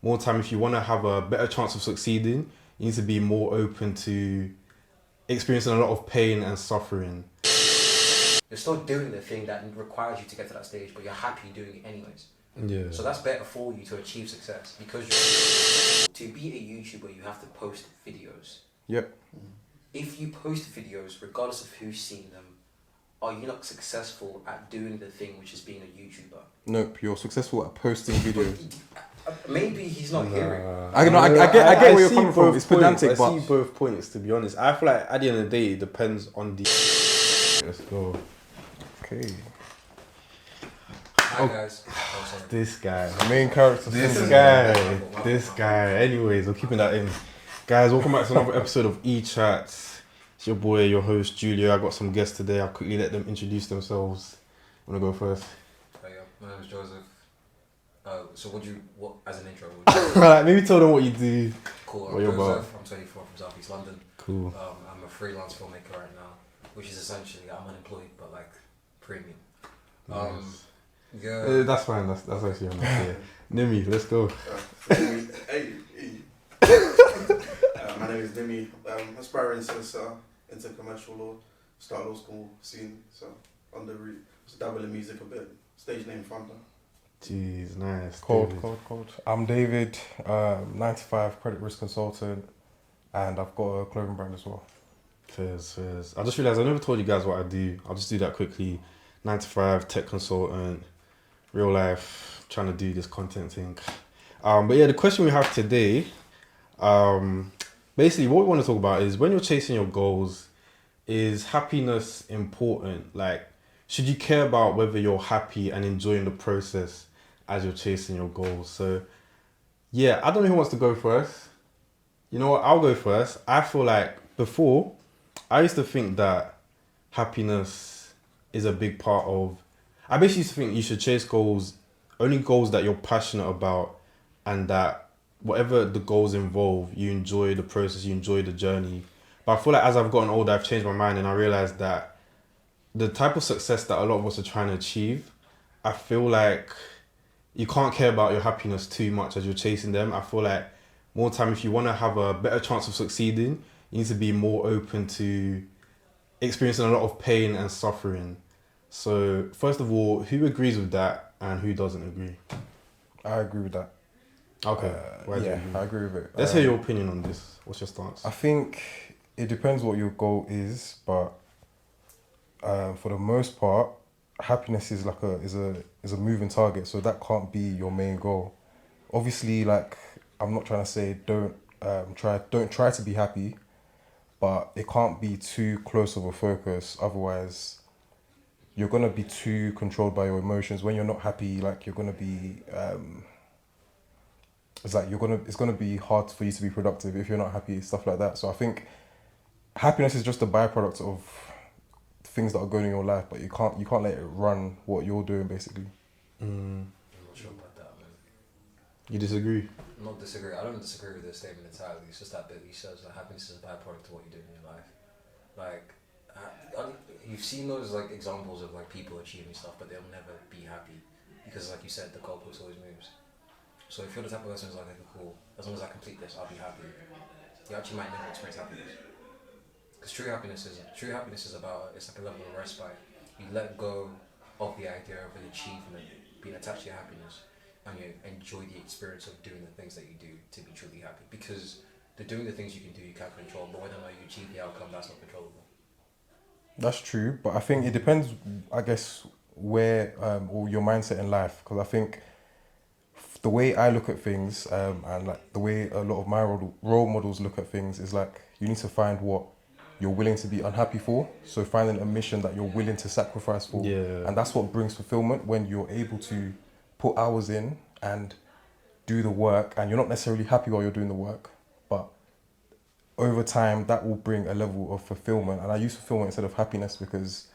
more time, if you want to have a better chance of succeeding, you need to be more open to experiencing a lot of pain and suffering. You're still doing the thing that requires you to get to that stage, but you're happy doing it anyways. Yeah. So that's better for you to achieve success, because to be a YouTuber, you have to post videos. Yep. If you post videos, regardless of who's seen them, are you not successful at doing the thing which is being a YouTuber? Nope, you're successful at posting videos. Maybe he's not hearing. I get where you're coming from. It's pedantic, but I see both points, to be honest. I feel like at the end of the day, it depends on the... Let's go. okay. Hi guys. Oh, sorry. This guy. The main character. This guy. Anyways, we're keeping that in. Guys, welcome back to another episode of Echats. It's your boy, your host, Julio. I got some guests today. I'll quickly let them introduce themselves. Want to go first? Hey, my name is Joseph. So what as an intro? Like, maybe tell them what you do. Cool. What I'm you're Joseph. about. I'm 24 from South East London. Cool. I'm a freelance filmmaker right now, which is essentially I'm unemployed but like premium. Nice. Yeah. That's fine. That's actually enough. Yeah. Nimi, let's go. Hey. My name is Demi. Aspiring solicitor into commercial law. Start law school soon, so on the route. Just dabble in music a bit. Stage name Thunder. Jeez, nice. Cold. David. I'm David, 95 credit risk consultant, and I've got a clothing brand as well. Fairs. I just realised I never told you guys what I do. I'll just do that quickly. 9 to 5, tech consultant, real life, trying to do this content thing. But yeah, the question we have today, basically what we want to talk about is when you're chasing your goals, is happiness important? Like, should you care about whether you're happy and enjoying the process as you're chasing your goals? So yeah, I don't know who wants to go first. You know what, I'll go first. I feel like before, I used to think that happiness is a big part of... I basically used to think you should chase goals, only goals that you're passionate about, and that whatever the goals involve, you enjoy the process, you enjoy the journey. But I feel like as I've gotten older, I've changed my mind and I realized that the type of success that a lot of us are trying to achieve, I feel like you can't care about your happiness too much as you're chasing them. I feel like more time, if you want to have a better chance of succeeding, you need to be more open to experiencing a lot of pain and suffering. So first of all, who agrees with that and who doesn't agree? I agree with that. Okay. Why do you Yeah, agree? I agree with it. Let's hear your opinion on this. What's your stance? I think it depends what your goal is, but for the most part, happiness is like a moving target, so that can't be your main goal. Obviously, like, I'm not trying to say don't try to be happy, but it can't be too close of a focus. Otherwise, you're gonna be too controlled by your emotions. When you're not happy, like, you're gonna be it's gonna be hard for you to be productive if you're not happy, stuff like that. So I think happiness is just a byproduct of things that are going in your life, but you can't let it run what you're doing, basically. I'm not sure about that, man. You disagree? I'm not disagree. I don't disagree with the statement entirely. It's just that bit he says that happiness is a byproduct of what you're doing in your life. Like, you've seen those like examples of like people achieving stuff, but they'll never be happy because, like you said, the goalpost always moves. So if you're the type of person who's like, okay, cool, as long as I complete this, I'll be happy. You actually might never experience happiness. Because true happiness is about, it's like a level of respite. You let go of the idea of an achievement being attached to your happiness, and you enjoy the experience of doing the things that you do to be truly happy. Because doing the things you can do, you can't control, but whether or not you achieve the outcome, that's not controllable. That's true, but I think it depends, I guess, where or your mindset in life. Because I think the way I look at things and like the way a lot of my role models look at things is like you need to find what you're willing to be unhappy for. So finding a mission that you're willing to sacrifice for. Yeah. And that's what brings fulfillment, when you're able to put hours in and do the work, and you're not necessarily happy while you're doing the work, but over time that will bring a level of fulfillment. And I use fulfillment instead of happiness because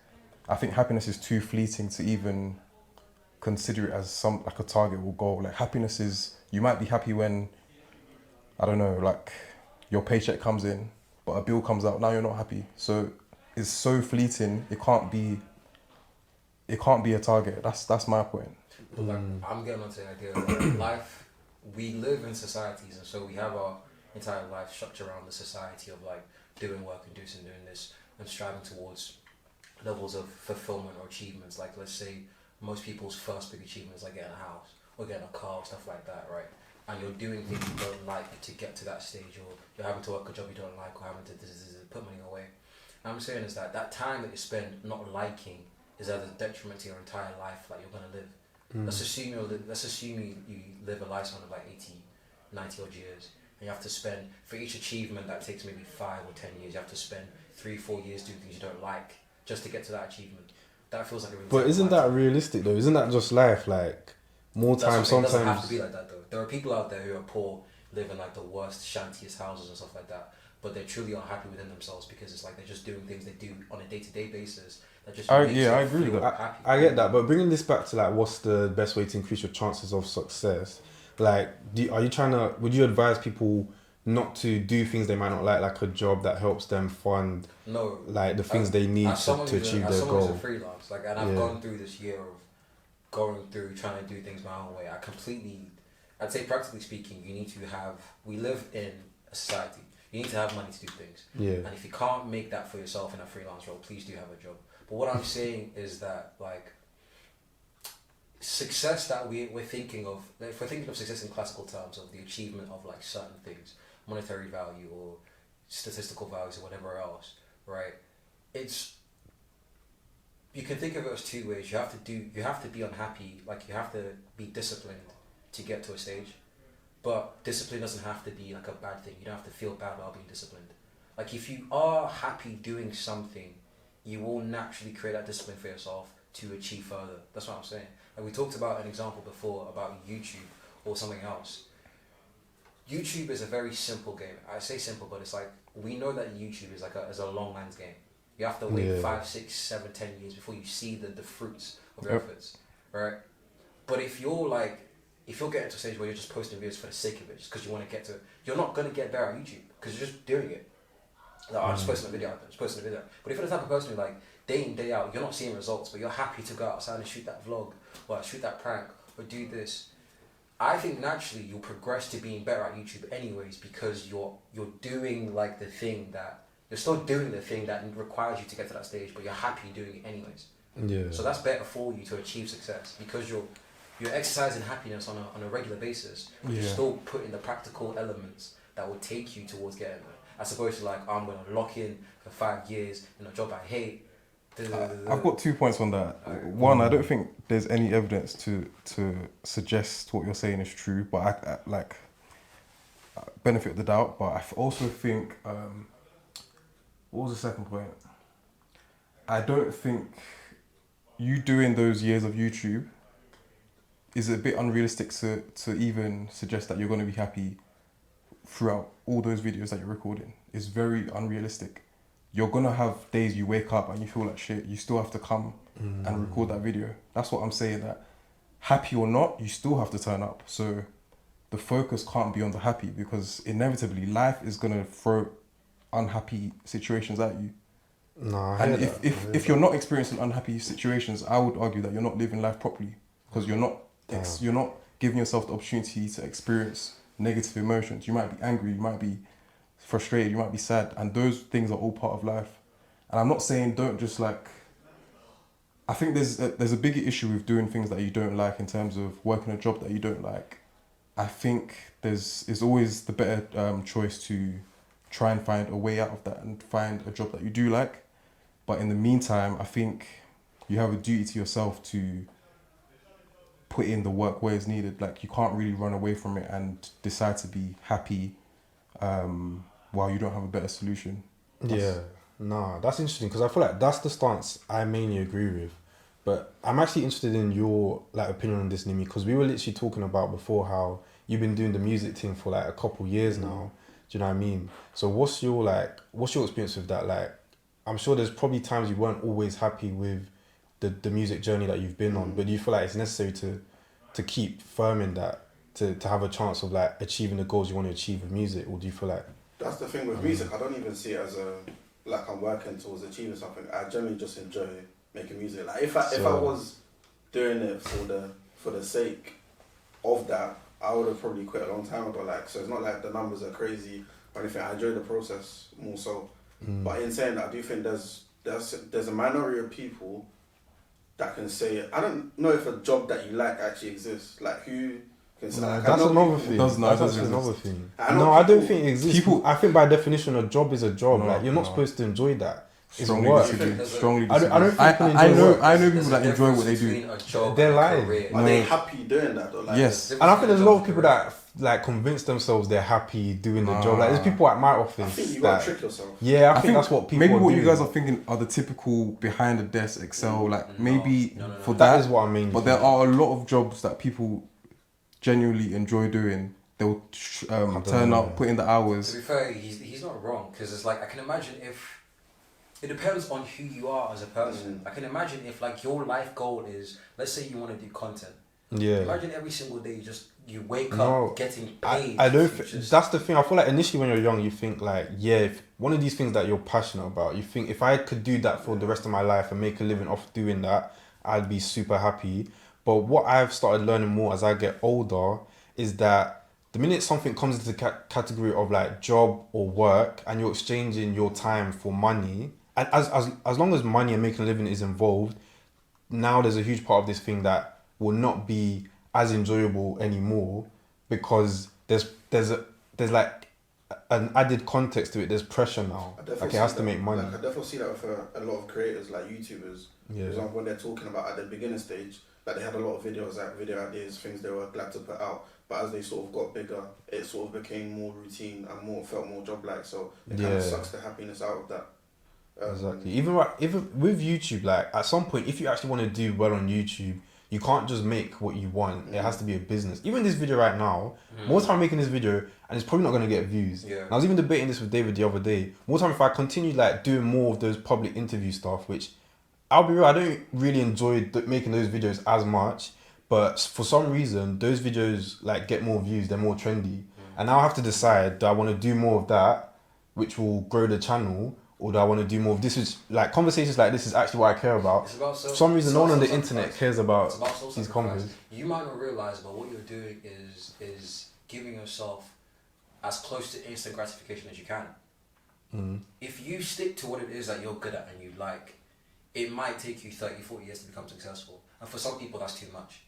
I think happiness is too fleeting to even consider it as like a target or goal. Like, happiness is, you might be happy when, I don't know, like your paycheck comes in, but a bill comes out, now you're not happy. So it's so fleeting, it can't be a target. That's my point. But like, I'm getting onto the idea that life we live in societies, and so we have our entire life structured around the society of like doing work and doing this and striving towards levels of fulfillment or achievements. Like, let's say most people's first big achievement is like getting a house or getting a car, stuff like that, right? And you're doing things you don't like to get to that stage, or you're having to work a job you don't like, or having to put money away. And I'm saying is that time that you spend not liking is at a detriment to your entire life, like you're gonna live. Let's assume you live a lifespan of like 80, 90 odd years, and you have to spend, for each achievement that takes maybe 5 or 10 years, you have to spend 3-4 years doing things you don't like just to get to that achievement. That feels like a really But isn't that realistic though? Isn't that just life? Like, more time sometimes. It doesn't have to be like that though. There are people out there who are poor, live in like the worst, shantiest houses and stuff like that, but they're truly unhappy within themselves because it's like they're just doing things they do on a day-to-day basis that just I makes them agree with feel that. happy. I get that, but bringing this back to like, what's the best way to increase your chances of success? Like, would you advise people not to do things they might not like a job that helps them fund No, like the things they need to achieve their someone who's goal? a freelance, like, and I've gone through this year of going through trying to do things my own way. I'd say practically speaking, we live in a society. You need to have money to do things. Yeah. And if you can't make that for yourself in a freelance role, please do have a job. But what I'm saying is that, like, success that we're thinking of, like, if we're thinking of success in classical terms of the achievement of like certain things, monetary value or statistical values or whatever else, right? You can think of it as two ways. You have to be unhappy, like you have to be disciplined to get to a stage. But discipline doesn't have to be like a bad thing. You don't have to feel bad about being disciplined. Like, if you are happy doing something, you will naturally create that discipline for yourself to achieve further. That's what I'm saying. Like, we talked about an example before about YouTube or something else. YouTube is a very simple game. I say simple, but it's like, we know that YouTube is like a long man's game. You have to wait 5, 6, 7, 10 years before you see the fruits of your efforts, right? But if you're getting to a stage where you're just posting videos for the sake of it, just because you want to get to it, you're not going to get better at YouTube because you're just doing it. Like, I'm just posting a video out there, just posting a video. But if you're the type of person who, like, day in, day out, you're not seeing results, but you're happy to go outside and shoot that vlog, or shoot that prank, or do this, I think naturally you'll progress to being better at YouTube anyways, because you're doing like the thing that, you're still doing the thing that requires you to get to that stage, but you're happy doing it anyways. Yeah. So that's better for you to achieve success, because you're exercising happiness on a regular basis, but you're still putting the practical elements that will take you towards getting there. As opposed to like, I'm going to lock in for 5 years in a job I hate. I've got 2 points on that. One, I don't think there's any evidence to suggest what you're saying is true, but I like benefit of the doubt. But I also think, what was the second point? I don't think you doing those years of YouTube is a bit unrealistic to even suggest that you're going to be happy throughout all those videos that you're recording. It's very unrealistic. You're going to have days you wake up and you feel like shit. You still have to come and record that video. That's what I'm saying, that happy or not, you still have to turn up. So the focus can't be on the happy, because inevitably life is going to throw unhappy situations at you. No, and if you're not experiencing unhappy situations, I would argue that you're not living life properly, because you're not giving yourself the opportunity to experience negative emotions. You might be angry, you might be frustrated, you might be sad, and those things are all part of life. And I'm not saying don't just like, I think there's a bigger issue with doing things that you don't like in terms of working a job that you don't like. I think there's always the better choice to try and find a way out of that and find a job that you do like. But in the meantime, I think you have a duty to yourself to put in the work where it's needed. Like, you can't really run away from it and decide to be happy while you don't have a better solution. That's interesting, because I feel like that's the stance I mainly agree with. But I'm actually interested in your like opinion on this, Nimi, because we were literally talking about before how you've been doing the music thing for like a couple years now. Do you know what I mean? So what's your experience with that? Like, I'm sure there's probably times you weren't always happy with the music journey that you've been on, but do you feel like it's necessary to keep firm in that to have a chance of like achieving the goals you want to achieve with music? Or do you feel like... That's the thing with music, I don't even see it as like I'm working towards achieving something. I generally just enjoy making music. Like, if I was doing it for the sake of that, I would have probably quit a long time ago. Like, so it's not like the numbers are crazy or anything. I enjoy the process more so. But in saying that, I do think there's a minority of people that can say, I don't know if a job that you like actually exists. Like, who can say, No, like, I that's know another people- thing. Does not- That's doesn't actually another exist. thing. I know No, I don't people- think it exists. people- I think by definition, a job is a job. No, like you're not no. supposed to enjoy that. It's Strongly work. disagree. There's a- Strongly I disagree. don't think people I enjoy know work. I know There's people a that enjoy what they difference do. between a job They're and a lying. career. Are they happy doing that though? Like, Yes. And I think there's a lot of people that like convince themselves they're happy doing the job. Like there's people at my office. I think you that, gotta trick yourself. yeah, I think that's what people. Maybe are what you doing. guys are thinking are the typical behind the desk Excel, like maybe No. for That that. is what I mean. But there are a lot of jobs that people genuinely enjoy doing. They'll turn know. up, put in the hours. To be fair, he's not wrong, because it's like, I can imagine if it depends on who you are as a person. I can imagine if like your life goal is, let's say you want to do content. Yeah. Imagine every single day you wake No, up getting paid. I don't. to just- That's the thing. I feel like initially when you're young, you think like, yeah, if one of these things that you're passionate about, you think if I could do that for the rest of my life and make a living off doing that, I'd be super happy. But what I've started learning more as I get older is that the minute something comes into the category of like job or work, and you're exchanging your time for money, and as long as money and making a living is involved, now there's a huge part of this thing that will not be as enjoyable anymore, because there's like an added context to it. There's pressure now. I definitely Like it see has to that- make money. Like, I definitely see that with a lot of creators, like YouTubers. Yeah. For example, when they're talking about at the beginning stage, like they had a lot of videos, like video ideas, things they were glad to put out. But as they sort of got bigger, it sort of became more routine and felt more job-like. So it kind Yeah. of sucks the happiness out of that. Exactly. Even with YouTube, like at some point, if you actually want to do well on YouTube, you can't just make what you want. It has to be a business. Even this video right now, more time making this video, and it's probably not going to get views. Yeah. And I was even debating this with David the other day. More time if I continue like doing more of those public interview stuff, which I'll be real, I don't really enjoy making those videos as much. But for some reason, those videos like get more views. They're more trendy, and now I have to decide: do I want to do more of that, which will grow the channel, or do I want to do more of this? Is like conversations like this is actually what I care about. It's about For some reason, no one on the self-sacrifice. internet cares about It's about these self-sacrifice. convos. You might not realize, but what you're doing is giving yourself as close to instant gratification as you can. If you stick to what it is that you're good at and you like, it might take you 30, 40 years to become successful. And for some people, that's too much.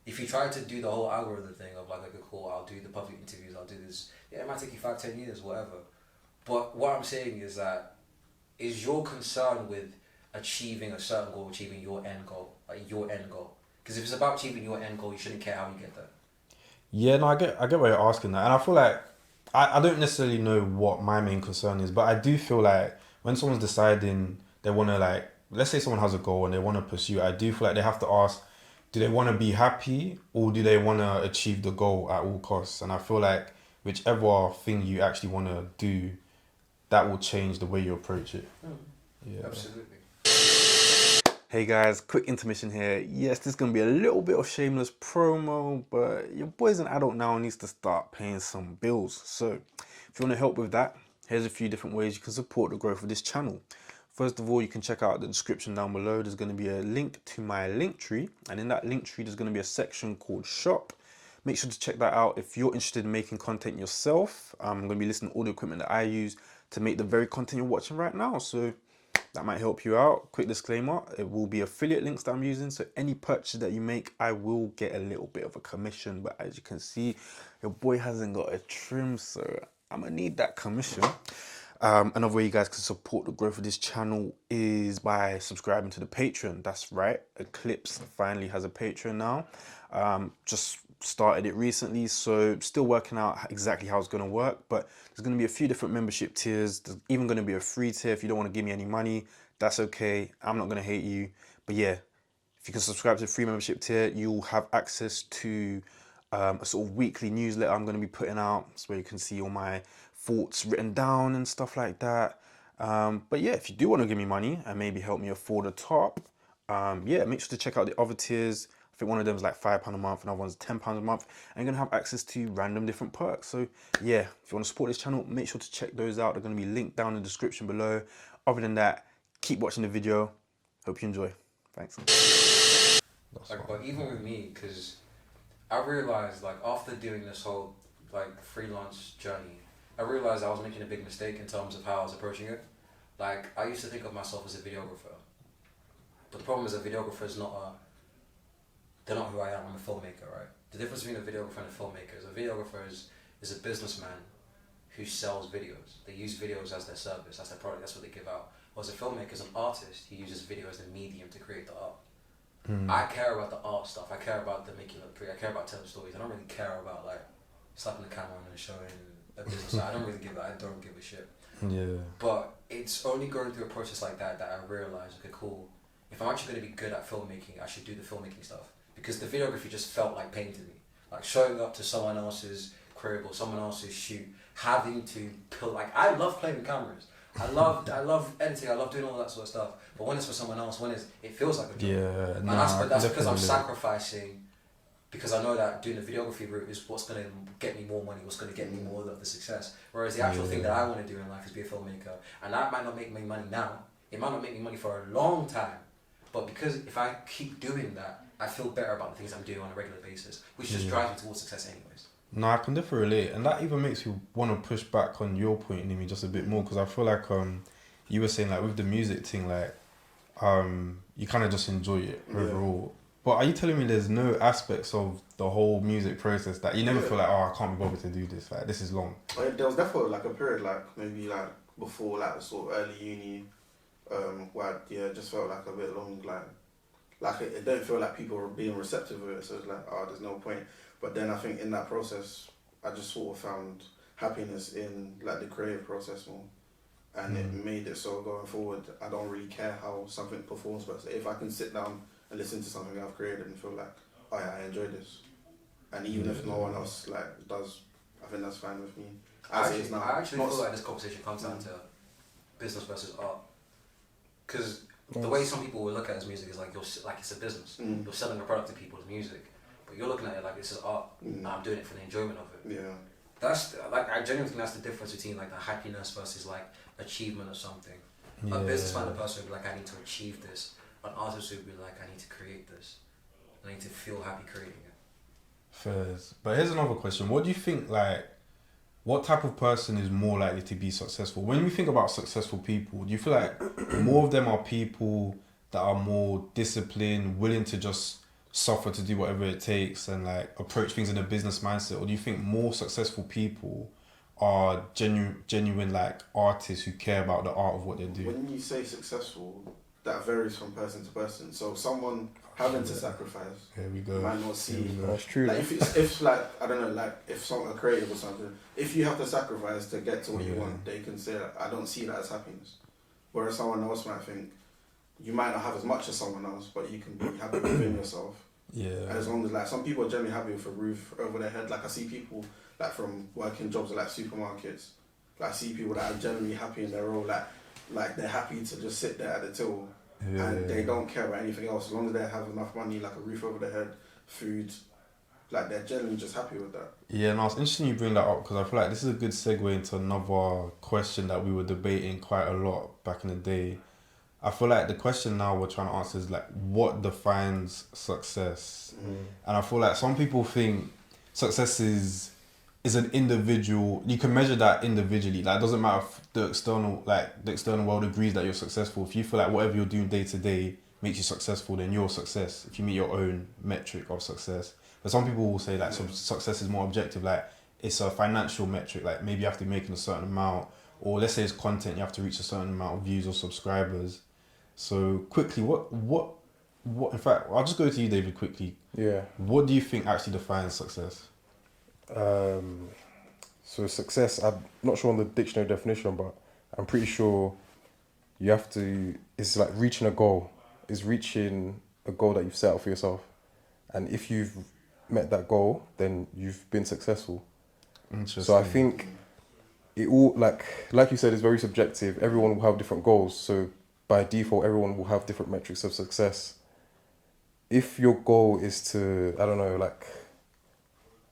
If you try to do the whole algorithm thing of like, okay, cool, I'll do the public interviews, I'll do this, yeah, it might take you 5, 10 years, whatever. But what I'm saying is that, is your concern with achieving a certain goal, achieving your end goal, like your end goal? Because if it's about achieving your end goal, you shouldn't care how you get there. Yeah, no, I get why you're asking that, and I feel like I don't necessarily know what my main concern is, but I do feel like when someone's deciding they want to like, let's say someone has a goal and they want to pursue it, I do feel like they have to ask, do they want to be happy or do they want to achieve the goal at all costs? And I feel like whichever thing you actually want to do, that will change the way you approach it. Yeah. Absolutely. Hey guys, quick intermission here. Yes, this is going to be a little bit of shameless promo, but your boy's an adult now and needs to start paying some bills. So if you want to help with that, here's a few different ways you can support the growth of this channel. First of all, you can check out the description down below. There's going to be a link to my link tree, and in that link tree there's going to be a section called shop. Make sure to check that out if you're interested in making content yourself. I'm going to be listing all the equipment that I use to make the very content you're watching right now, so that might help you out. Quick disclaimer, it will be affiliate links that I'm using, so any purchase that you make, I will get a little bit of a commission, but as you can see, your boy hasn't got a trim, so I'm going to need that commission. Another way you guys can support the growth of this channel is by subscribing to the Patreon. That's right, Eclipse finally has a Patreon now. Just started it recently, so still working out exactly how it's going to work, but there's going to be a few different membership tiers. There's even going to be a free tier. If you don't want to give me any money, that's okay. I'm not going to hate you, but yeah, if you can subscribe to the free membership tier, you'll have access to a sort of weekly newsletter I'm going to be putting out. It's where you can see all my thoughts written down and stuff like that. But yeah, if you do want to give me money and maybe help me afford a top, yeah, make sure to check out the other tiers. I think one of them is like £5 a month, another one's £10 a month, and you're gonna have access to random different perks. So yeah, if you want to support this channel, make sure to check those out. They're gonna be linked down in the description below. Other than that, keep watching the video. Hope you enjoy. Thanks. Like, but even with me, because I realized like after doing this whole like freelance journey, I realized I was making a big mistake in terms of how I was approaching it. Like I used to think of myself as a videographer, but the problem is a videographer is not a. They're not who I am. I'm a filmmaker, right? The difference between a videographer and a filmmaker is a videographer is a businessman who sells videos. They use videos as their service, as their product. That's what they give out. Whereas a filmmaker is an artist. He uses video as the medium to create the art. I care about the art stuff. I care about the making of the I care about telling stories. I don't really care about like slapping the camera on and showing a business. I don't really give I don't give a shit. Yeah. But it's only going through a process like that that I realized, okay, cool. If I'm actually going to be good at filmmaking, I should do the filmmaking stuff. Because the videography just felt like pain to me. Like showing up to someone else's crib or someone else's shoot, having to put like I love playing with cameras. I love editing. I love doing all that sort of stuff. But when it's for someone else, it feels like a job. Yeah, And that's because I'm sacrificing. Because I know that doing the videography route is what's going to get me more money, what's going to get me more of the success. Whereas the actual thing that I want to do in life is be a filmmaker. And that might not make me money now. It might not make me money for a long time. But because if I keep doing that, I feel better about the things I'm doing on a regular basis, which just drives me towards success anyways. No, I can definitely relate, and that even makes me want to push back on your point, Nimi, just a bit more, because I feel like you were saying like with the music thing, like you kind of just enjoy it overall. But are you telling me there's no aspects of the whole music process that you never feel like, oh, I can't be bothered to do this, like this is long? There was definitely like a period, like maybe like before like sort of early uni, where it just felt like a bit long, like it don't feel like people were being receptive of it, so it's like, oh, there's no point. But then I think in that process, I just sort of found happiness in like the creative process more, and it made it so going forward, I don't really care how something performs, but if I can sit down and listen to something I've created and feel like, oh yeah, I enjoy this, and even if no one else like does, I think that's fine with me. I actually feel like this conversation comes down to business versus art, because the way some people will look at it as music is like it's a business. You're selling a product to people as music. But you're looking at it like this is art. And I'm doing it for the enjoyment of it. Yeah. That's like I genuinely think that's the difference between like the happiness versus like achievement of something. A businessman, a person would be like, I need to achieve this. An artist would be like, I need to create this. I need to feel happy creating it. Fairs. But here's another question. What do you think, like, what type of person is more likely to be successful? When you think about successful people, do you feel like more of them are people that are more disciplined, willing to just suffer to do whatever it takes and like approach things in a business mindset? Or do you think more successful people are genuine like artists who care about the art of what they do? When you say successful, that varies from person to person. So someone having to sacrifice Here we go. might not see. That's true. Like if like I don't know, like if someone creative or something, if you have to sacrifice to get to what you want, they can say that I don't see that as happiness. Whereas someone else might think you might not have as much as someone else, but you can be happy within yourself. Yeah. And as long as like some people are generally happy with a roof over their head. Like I see people like from working jobs at like supermarkets. Like I see people that are generally happy in their role. Like they're happy to just sit there at the till and they don't care about anything else. As long as they have enough money, like a roof over their head, food, like they're generally just happy with that. Yeah, no, it's interesting you bring that up because I feel like this is a good segue into another question that we were debating quite a lot back in the day. I feel like the question now we're trying to answer is like, what defines success? And I feel like some people think success is an individual. You can measure that individually. Like, it doesn't matter if the external world agrees that you're successful. If you feel like whatever you're doing day to day makes you successful, then you're a success. If you meet your own metric of success. But some people will say like some success is more objective. Like, it's a financial metric. Like, maybe you have to be making a certain amount, or let's say it's content, you have to reach a certain amount of views or subscribers. So quickly, what? In fact, I'll just go to you, David, quickly. Yeah. What do you think actually defines success? So success, I'm not sure on the dictionary definition, but I'm pretty sure you have to, it's like reaching a goal. It's reaching a goal that you've set out for yourself. And if you've met that goal, then you've been successful. Interesting. So I think it all, like you said, is very subjective. Everyone will have different goals. So by default, everyone will have different metrics of success. If your goal is to, I don't know, like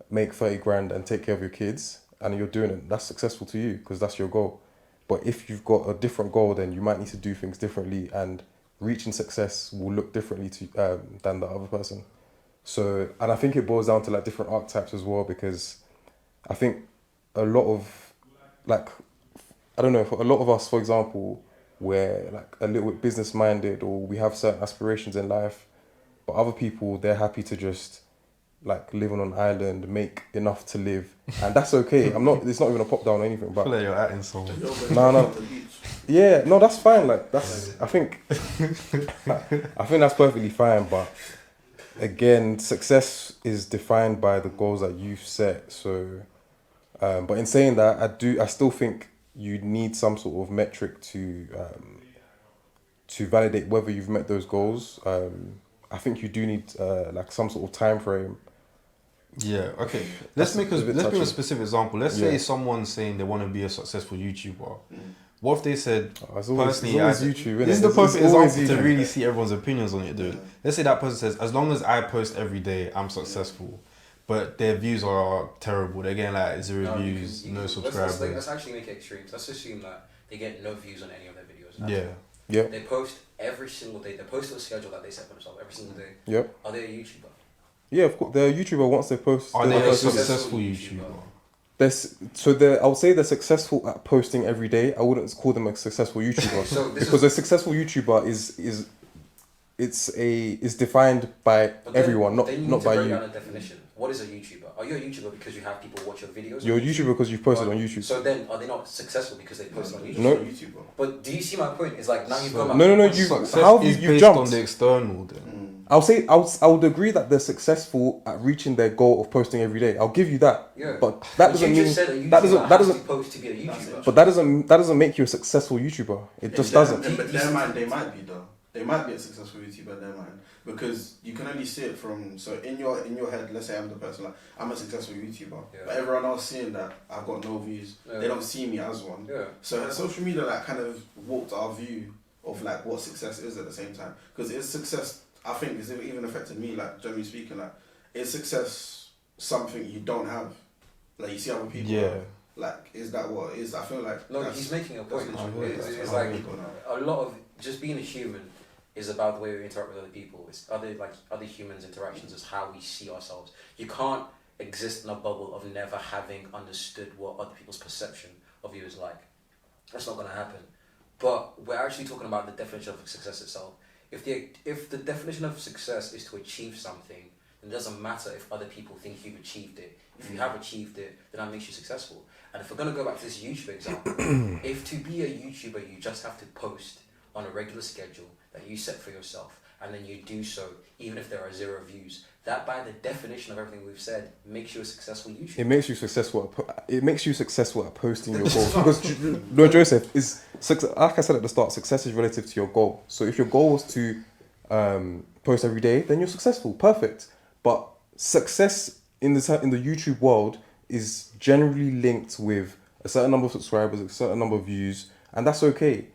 make 30 grand and take care of your kids and you're doing it, that's successful to you because that's your goal. But if you've got a different goal, then you might need to do things differently and reaching success will look differently to than the other person. So, and I think it boils down to like different archetypes as well, because I think a lot of like, I don't know, for a lot of us, for example, we're like a little bit business minded, or we have certain aspirations in life, but other people, they're happy to just like live on an island, make enough to live, and that's okay. It's not even a pop down or anything, I but feel like you're acting so. no, yeah, no, that's fine. Like I think that's perfectly fine. But again, success is defined by the goals that you've set. So, but in saying that, I still think you need some sort of metric to validate whether you've met those goals. I think you do need like some sort of time frame. Yeah. Okay. That's Let's bring a touchy. specific example. Let's Yeah. say someone's saying they want to be a successful YouTuber. What if they said, It's personally, always YouTube, innit? this is the It's perfect always example to YouTube. really see everyone's opinions on it, dude. Let's say that person says, as long as I post every day, I'm successful. But their views are terrible. They're getting like 0 No, you views, can- no let's- subscribers. Let's actually make it extreme. Let's assume that they get no views on any of their videos. That's Yeah. it. Yeah. They post every single day. They post a schedule that they set for themselves every single day. Yep. Are they a YouTuber? Yeah, of course. They're a YouTuber once they post. Are they they a post videos. successful YouTuber? I would say they're successful at posting every day. I wouldn't call them a successful YouTuber because a successful YouTuber is defined by everyone, not by break you. down a definition. What is a YouTuber? Are you a YouTuber because you have people watch your videos? You're a YouTuber because you've posted on YouTube. So then, are they not successful because they post on YouTube? No. YouTuber. But do you see my point? It's like now you've gone. No. Success How have is you based jumped? on the external then. I'll say I would agree that they're successful at reaching their goal of posting every day. I'll give you that. Yeah. But that doesn't mean that doesn't post to be a YouTuber. But that doesn't make you a successful YouTuber. It just doesn't. But their mind, they might be though. They might be a successful YouTuber in their mind because you can only see it from. So in your head, let's say I'm the person like I'm a successful YouTuber, but everyone else seeing that I've got no views, they don't see me as one. Yeah. So social media like kind of warped our view of like what success is at the same time because it's success. I think it's even affected me. Like generally speaking, like is success something you don't have? Like you see other people. Yeah. Like is that what it is? I feel like No, he's making a point. It's I like agree. a lot of just being a human is about the way we interact with other people. It's other humans' interactions is how we see ourselves. You can't exist in a bubble of never having understood what other people's perception of you is like. That's not gonna happen. But we're actually talking about the definition of success itself. If the definition of success is to achieve something, then it doesn't matter if other people think you've achieved it. If you have achieved it, then that makes you successful. And if we're gonna go back to this YouTube example, if to be a YouTuber you just have to post on a regular schedule that you set for yourself, and then you do so even if there are 0 views, that by the definition of everything we've said makes you a successful YouTuber. It makes you successful at posting your goals because no, Joseph is like I said at the start. Success is relative to your goal. So if your goal was to post every day, then you're successful. Perfect. But success in the YouTube world is generally linked with a certain number of subscribers, a certain number of views, and that's okay.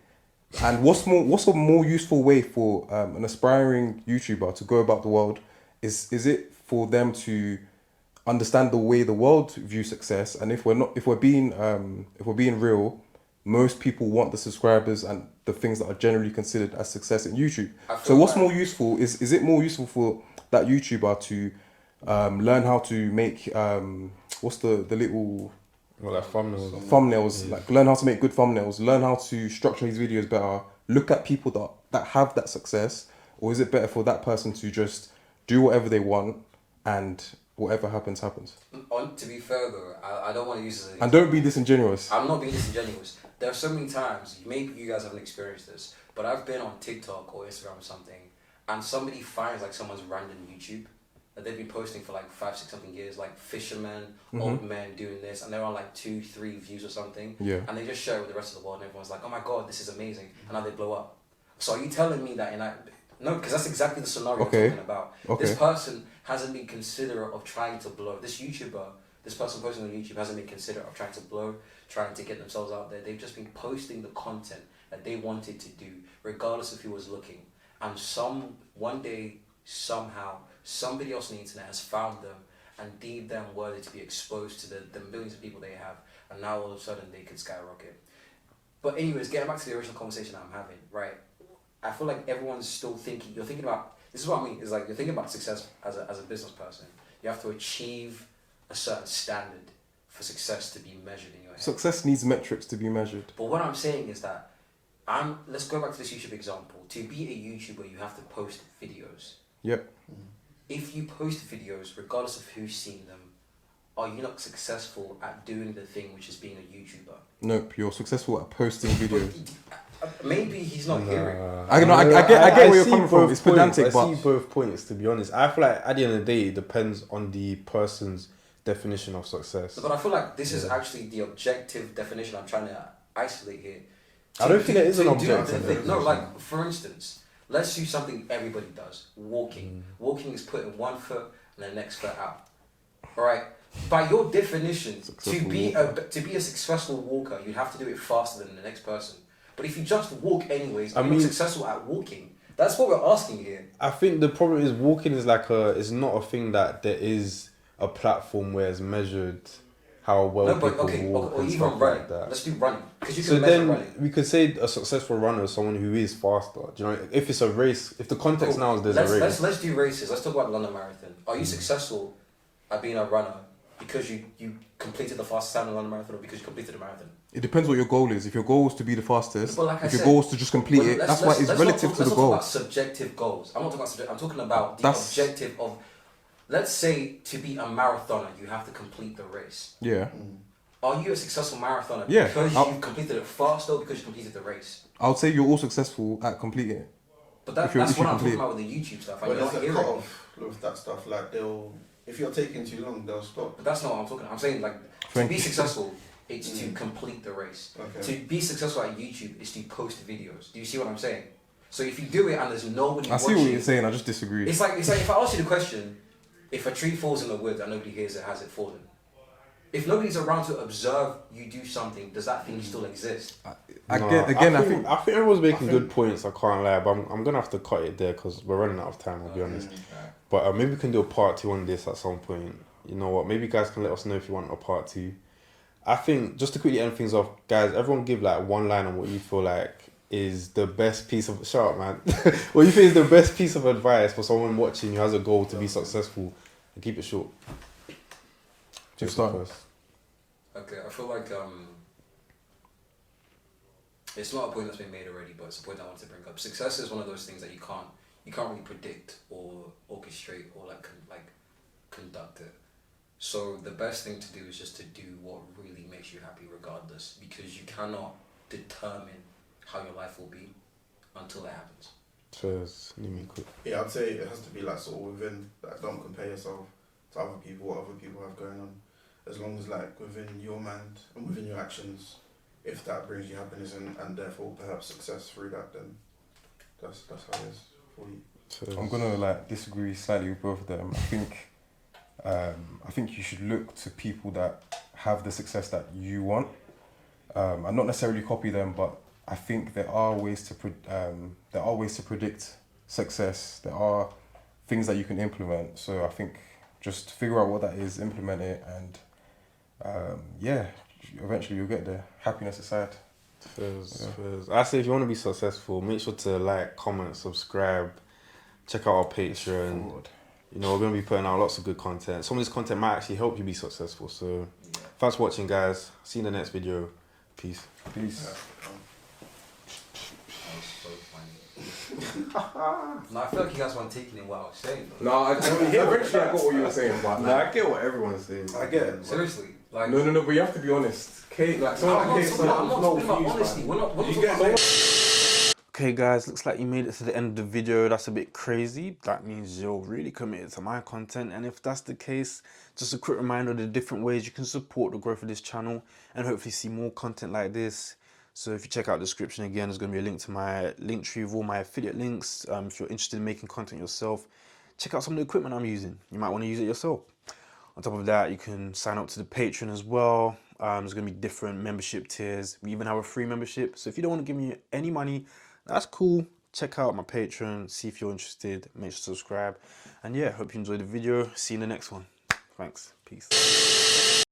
And what's a more useful way for an aspiring YouTuber to go about the world? Is it for them to understand the way the world views success? And if we're being real, most people want the subscribers and the things that are generally considered as success in YouTube. So what's more useful is it more useful for that YouTuber to learn how to make what's the little Well, like thumbnails, like learn how to make good thumbnails, learn how to structure his videos better, look at people that have that success, or is it better for that person to just do whatever they want and whatever happens? To be fair though, I don't want to use this as and don't be disingenuous. I'm not being disingenuous. There are so many times, maybe you guys haven't experienced this, but I've been on TikTok or Instagram or something, and somebody finds like someone's random YouTube that they've been posting for like 5, 6 something years, like fishermen, old men doing this, and they're on like 2, 3 views or something. Yeah. And they just share it with the rest of the world, and everyone's like, "Oh my god, this is amazing!" And now they blow up. So are you telling me that no, because that's exactly the scenario I'm talking about. Okay. This person hasn't been considerate of trying to blow. This YouTuber, this person posting on YouTube hasn't been considerate of trying to blow, trying to get themselves out there. They've just been posting the content that they wanted to do, regardless of who was looking. And one day, somehow, somebody else on the internet has found them and deemed them worthy to be exposed to the millions of people they have, and now all of a sudden they could skyrocket. But anyways, getting back to the original conversation that I'm having, right? I feel like everyone's still thinking, you're thinking about This is what I mean. It's like you're thinking about success as a business person. You have to achieve a certain standard for success to be measured in your head. Success needs metrics to be measured. But what I'm saying is that let's go back to this YouTube example. To be a YouTuber, you have to post videos. Yep. If you post videos, regardless of who's seen them, are you not successful at doing the thing which is being a YouTuber? Nope, you're successful at posting videos. Maybe he's not hearing. I get where you're see coming from. both It's pedantic, points. but I see both points, to be honest. I feel like at the end of the day, it depends on the person's definition of success. But I feel like this is actually the objective definition I'm trying to isolate here. I don't think there is an objective definition. No, like, for instance, let's do something everybody does. Walking. Walking is putting one foot and the next foot out. Alright? By your definition, to be a successful walker, you'd have to do it faster than the next person. But if you just walk anyways, you're not successful at walking. That's what we're asking here. I think the problem is walking is it's not a thing that there is a platform where it's measured how well people walk or and even stuff running. like that. Let's do running. Because you can So measure then running. we could say a successful runner is someone who is faster. Do you know, if it's a race, if the context now is there's a race. Let's do races. Let's talk about the London Marathon. Are you successful at being a runner because you completed the fastest time in the London Marathon, or because you completed the marathon? it depends what your goal is. If your goal is to be the fastest, But like if your goal is to just complete it, that's why it's relative to the goal. Let's not talk about subjective goals. I'm not talking about subjective. I'm talking about the objective of, let's say, to be a marathoner, you have to complete the race. Yeah. Are you a successful marathoner Yeah, because you completed it fast, or because you completed the race? I would say you're all successful at completing it. But that's what I'm talking about with the YouTube stuff. But there's a cut-off with that stuff. Like if you're taking too long, they'll stop. But that's not what I'm talking about. I'm saying, like, to be successful, it's to complete the race. Okay. To be successful at YouTube is to post videos. Do you see what I'm saying? So if you do it and there's nobody I see watching, what you're saying, I just disagree. It's like if I ask you the question, if a tree falls in the woods and nobody hears it, has it fallen? If nobody's around to observe you do something, does that thing still exist? I think everyone's making good points. I can't lie, but I'm gonna have to cut it there because we're running out of time. I'll be honest. But maybe we can do a part 2 on this at some point. You know what? Maybe you guys can let us know if you want a part 2. I think just to quickly end things off, guys. Everyone give like one line on what you feel like is the best piece of shut up, man. What you think is the best piece of advice for someone watching who has a goal to be successful, and keep it short. Just start first. Okay, I feel like it's not a point that's been made already, but it's a point I want to bring up. Success is one of those things that you can't really predict or orchestrate or like conduct it. So the best thing to do is just to do what really makes you happy regardless, because you cannot determine how your life will be until it happens. First, leave me quick. Yeah, I'd say it has to be like sort of within. Like, don't compare yourself to other people, what other people have going on. As long as like within your mind and within your actions, if that brings you happiness and therefore perhaps success through that, then that's how it is for you. I'm gonna like disagree slightly with both of them. I think you should look to people that have the success that you want, and not necessarily copy them. But I think there are ways to predict success. There are things that you can implement. So I think just figure out what that is, implement it, and eventually you'll get there. Happiness aside. I say if you want to be successful, make sure to like, comment, subscribe, check out our Patreon. You know, we're going to be putting out lots of good content. Some of this content might actually help you be successful. So thanks for watching, guys. See you in the next video. Peace. Peace. That was so funny. No, I feel like you guys weren't taking in what I was saying. No, eventually I got what you were saying, but I get what everyone's saying. I get it. Seriously, like no, but you have to be honest. Kate, like someone like Kate, I'm not talking about honesty. We're not talking about Okay guys, looks like you made it to the end of the video. That's a bit crazy. That means you're really committed to my content, and if that's the case, just a quick reminder of the different ways you can support the growth of this channel and hopefully see more content like this. So if you check out the description again, there's going to be a link to my link tree with all my affiliate links. If you're interested in making content yourself, check out some of the equipment I'm using. You might want to use it yourself. On top of that, you can sign up to the Patreon as well. There's going to be different membership tiers. We even have a free membership. So if you don't want to give me any money, that's cool. Check out my Patreon, see if you're interested, make sure to subscribe. And yeah, hope you enjoyed the video. See you in the next one. Thanks. Peace.